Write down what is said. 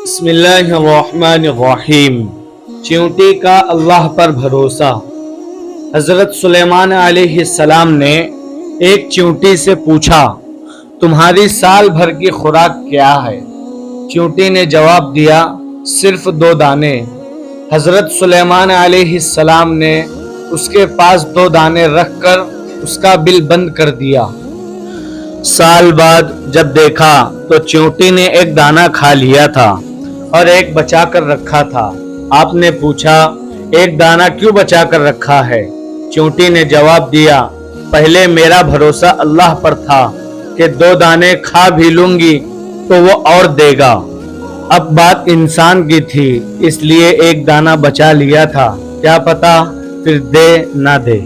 بسم اللہ الرحمن الرحیم۔ چیونٹی کا اللہ پر بھروسہ۔ حضرت سلیمان علیہ السلام نے ایک چیونٹی سے پوچھا، تمہاری سال بھر کی خوراک کیا ہے؟ چیونٹی نے جواب دیا، صرف 2 دانے۔ حضرت سلیمان علیہ السلام نے اس کے پاس 2 دانے رکھ کر اس کا بل بند کر دیا۔ سال بعد جب دیکھا تو چیونٹی نے ایک دانہ کھا لیا تھا اور ایک بچا کر رکھا تھا۔ آپ نے پوچھا، ایک دانہ کیوں بچا کر رکھا ہے؟ چیونٹی نے جواب دیا، پہلے میرا بھروسہ اللہ پر تھا کہ 2 دانے کھا بھی لوں گی تو وہ اور دے گا۔ اب بات انسان کی تھی، اس لیے ایک دانہ بچا لیا تھا، کیا پتا پھر دے نہ دے۔